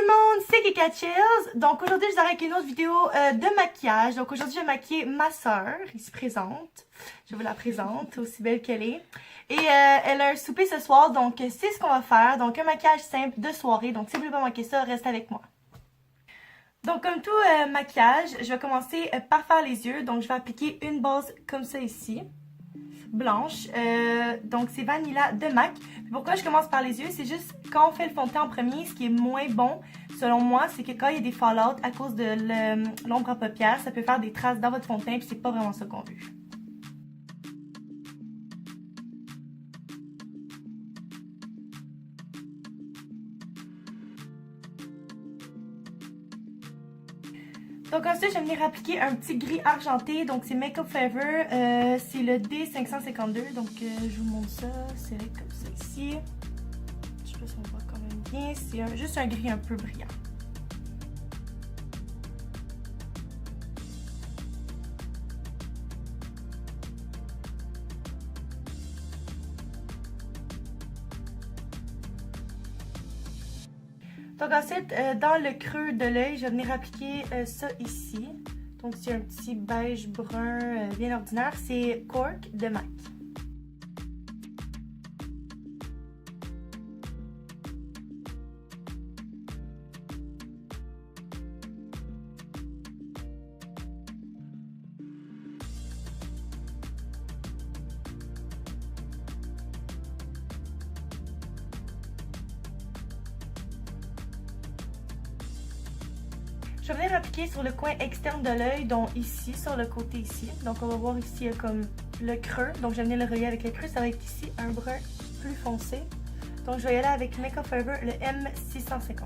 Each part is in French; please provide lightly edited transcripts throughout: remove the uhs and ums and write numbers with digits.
le monde, c'est Kika Chills. Donc aujourd'hui, je vous arrête avec une autre vidéo de maquillage. Donc aujourd'hui, je vais maquiller ma soeur, ici présente. Je vous la présente, aussi belle qu'elle est. Et elle a un souper ce soir, donc c'est ce qu'on va faire. Donc un maquillage simple de soirée. Donc si vous voulez pas manquer ça, restez avec moi. Donc comme tout maquillage, je vais commencer par faire les yeux. Donc je vais appliquer une base comme ça ici, blanche. Donc c'est Vanilla de MAC. Pourquoi je commence par les yeux? C'est juste quand on fait le fond de teint en premier, ce qui est moins bon, selon moi, c'est que quand il y a des fallouts à cause de l'ombre à paupières, ça peut faire des traces dans votre fond de teint, puis c'est pas vraiment ça qu'on veut. Donc ensuite, je vais venir appliquer un petit gris argenté. Donc c'est Makeup Forever. C'est le D552. Donc je vous montre ça. C'est comme ça ici. Je sais pas si on voit quand même bien. C'est juste un gris un peu brillant. Donc ensuite, dans le creux de l'œil, je vais venir appliquer ça ici. Donc c'est un petit beige brun bien ordinaire. C'est Cork de MAC. Je vais venir appliquer sur le coin externe de l'œil, donc ici, sur le côté ici. Donc on va voir ici, il y a comme le creux. Donc je vais venir le relier avec le creux. Ça va être ici un brun plus foncé. Donc je vais y aller avec Makeup Forever, le M656.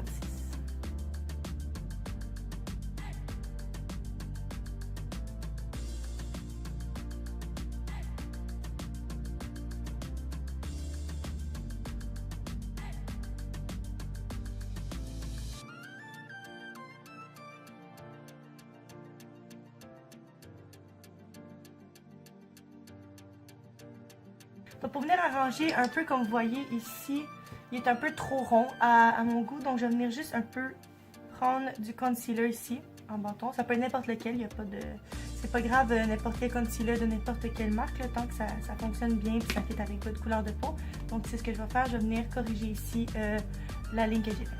Donc pour venir arranger un peu comme vous voyez ici, il est un peu trop rond à mon goût. Donc je vais venir juste un peu prendre du concealer ici en bâton. Ça peut être n'importe lequel, il n'y a pas de... C'est pas grave n'importe quel concealer de n'importe quelle marque, là, tant que ça fonctionne bien et que ça fit avec votre couleur de peau. Donc c'est ce que je vais faire, je vais venir corriger ici la ligne que j'ai faite.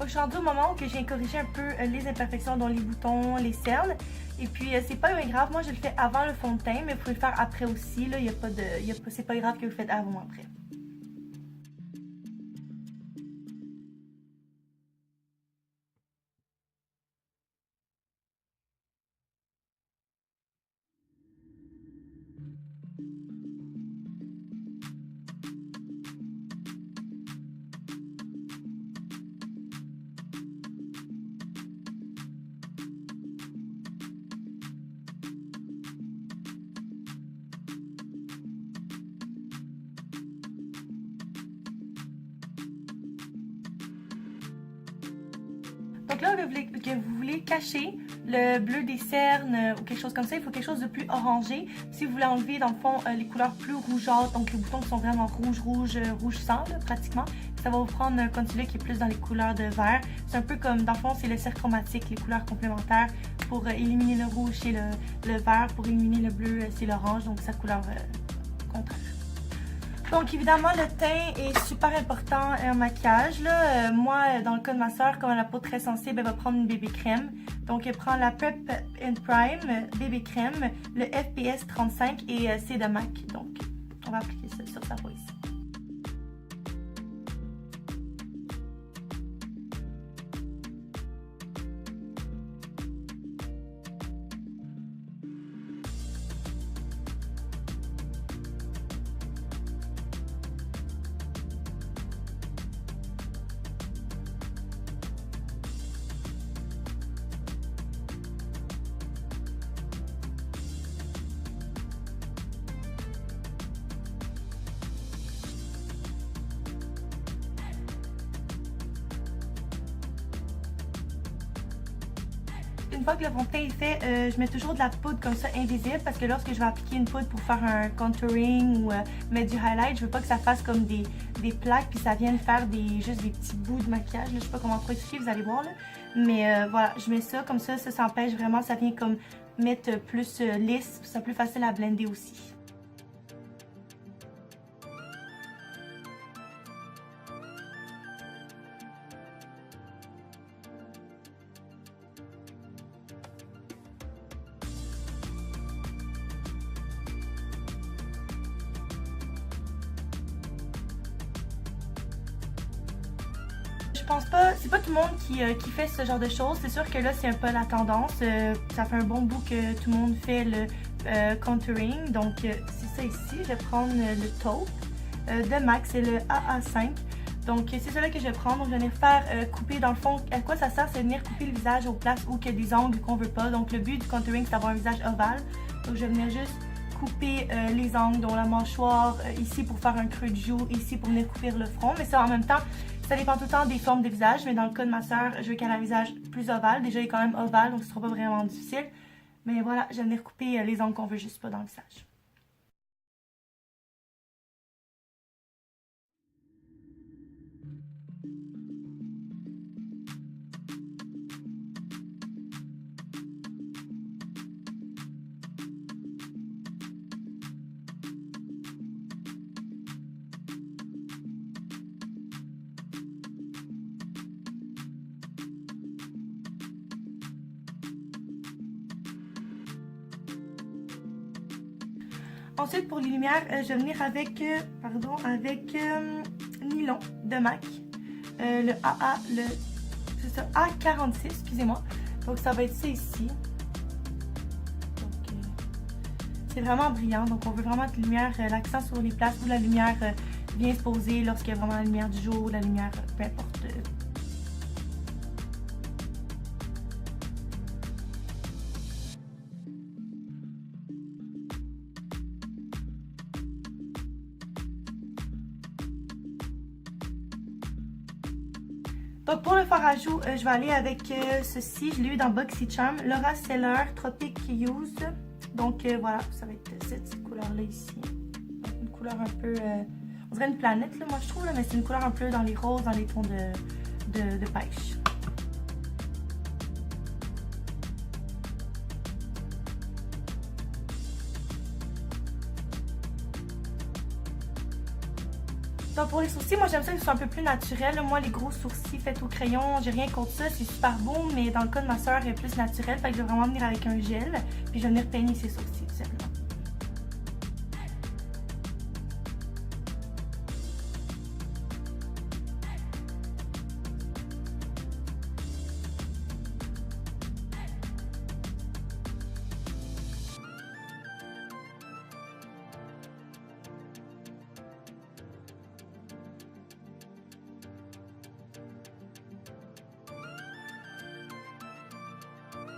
Je suis rendue au moment où j'ai corrigé un peu les imperfections, dont les boutons, les cernes. Et puis c'est pas grave, moi je le fais avant le fond de teint, mais vous pouvez le faire après aussi. Là, c'est pas grave que vous le faites avant ou après. Donc là, que vous voulez cacher le bleu des cernes ou quelque chose comme ça, il faut quelque chose de plus orangé. Si vous voulez enlever, dans le fond, les couleurs plus rougeâtres, donc les boutons qui sont vraiment rouge sang, là, pratiquement, ça va vous prendre un concealer qui est plus dans les couleurs de vert. C'est un peu comme, dans le fond, c'est le cercle chromatique, les couleurs complémentaires pour éliminer le rouge, c'est le vert, pour éliminer le bleu, c'est l'orange, donc sa couleur contraire. Donc évidemment, le teint est super important en maquillage. Là. Moi, dans le cas de ma soeur, comme elle a la peau très sensible, elle va prendre une bébé crème. Donc elle prend la Prep and Prime bébé crème, le FPS 35 et c'est de MAC. Donc on va appliquer ça sur sa peau ici. une fois que le fond de teint est fait, je mets toujours de la poudre comme ça invisible parce que lorsque je vais appliquer une poudre pour faire un contouring ou mettre du highlight, je veux pas que ça fasse comme des plaques puis ça vienne faire juste des petits bouts de maquillage. Là, je sais pas comment trop expliquer, vous allez voir là. Mais voilà, je mets ça comme ça empêche vraiment, ça vient comme mettre plus lisse, c'est plus facile à blender aussi. Je pense pas, c'est pas tout le monde qui fait ce genre de choses. C'est sûr que là, c'est un peu la tendance. Ça fait un bon bout que tout le monde fait le contouring. Donc, c'est ça ici. Je vais prendre le taupe de MAC, c'est le AA5. Donc, c'est celui que je vais prendre. Donc, je vais venir faire couper. Dans le fond, à quoi ça sert? C'est venir couper le visage aux places où il y a des angles qu'on veut pas. Donc, le but du contouring, c'est d'avoir un visage ovale. Donc, je vais venir juste couper les angles, dont la mâchoire, ici pour faire un creux de joue, ici pour venir couvrir le front. Mais ça, en même temps, ça dépend tout le temps des formes de visage. Mais dans le cas de ma soeur, je veux qu'elle ait un visage plus ovale. Déjà, il est quand même ovale, donc ce sera pas vraiment difficile. Mais voilà, je vais venir couper les angles qu'on veut juste pas dans le visage. Ensuite, pour les lumières, je vais venir avec, Nylon de MAC. Le AA, c'est ça, A46, excusez-moi. Donc, ça va être ça ici. C'est vraiment brillant, donc on veut vraiment que la lumière, l'accent sur les places où la lumière vient se poser lorsqu'il y a vraiment la lumière du jour, la lumière, peu importe. Donc pour le fard à joues, je vais aller avec ceci, je l'ai eu dans BoxyCharm, Laura Seller Tropic Use. Donc voilà, ça va être cette couleur-là ici. Donc, une couleur un peu, on dirait une planète là, moi je trouve, là, mais c'est une couleur un peu dans les roses, dans les tons de pêche. Donc pour les sourcils, moi j'aime ça qu'ils soient un peu plus naturels. Moi les gros sourcils faits au crayon, j'ai rien contre ça, c'est super beau, mais dans le cas de ma soeur, elle est plus naturelle, fait que je vais vraiment venir avec un gel, puis je vais venir peigner ses sourcils tout simplement.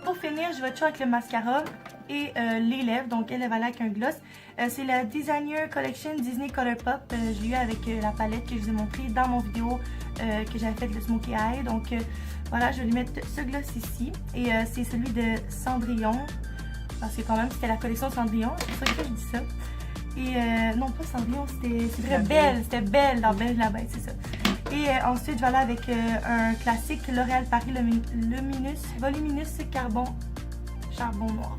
Pour finir, je vais toujours avec le mascara et les lèvres. Donc elle va aller avec un gloss. C'est la Designer Collection Disney Color Pop. Je l'ai eu avec la palette que je vous ai montré dans mon vidéo que j'avais fait le Smokey Eye. Donc voilà, je vais lui mettre ce gloss ici. Et c'est celui de Cendrillon. Parce que quand même, c'était la collection Cendrillon. C'est pour ça que je dis ça. Et non, pas Cendrillon, c'était Belle. C'était Belle dans Belle la Bête, c'est ça. Et ensuite, je vais aller avec un classique L'Oréal Paris Voluminous Charbon Noir.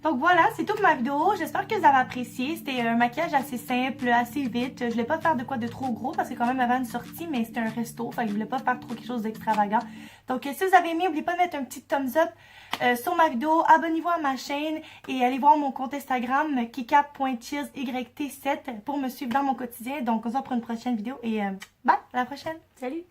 Donc voilà, c'est tout pour ma vidéo. J'espère que vous avez apprécié. C'était un maquillage assez simple, assez vite. Je voulais pas faire de quoi de trop gros parce que quand même avant une sortie, mais c'était un resto. Fait que je voulais pas faire trop quelque chose d'extravagant. Donc si vous avez aimé, n'oubliez pas de mettre un petit thumbs up sur ma vidéo. Abonnez-vous à ma chaîne et allez voir mon compte Instagram kika.cheersyt7 pour me suivre dans mon quotidien. Donc on se voit pour une prochaine vidéo et bye, à la prochaine. Salut!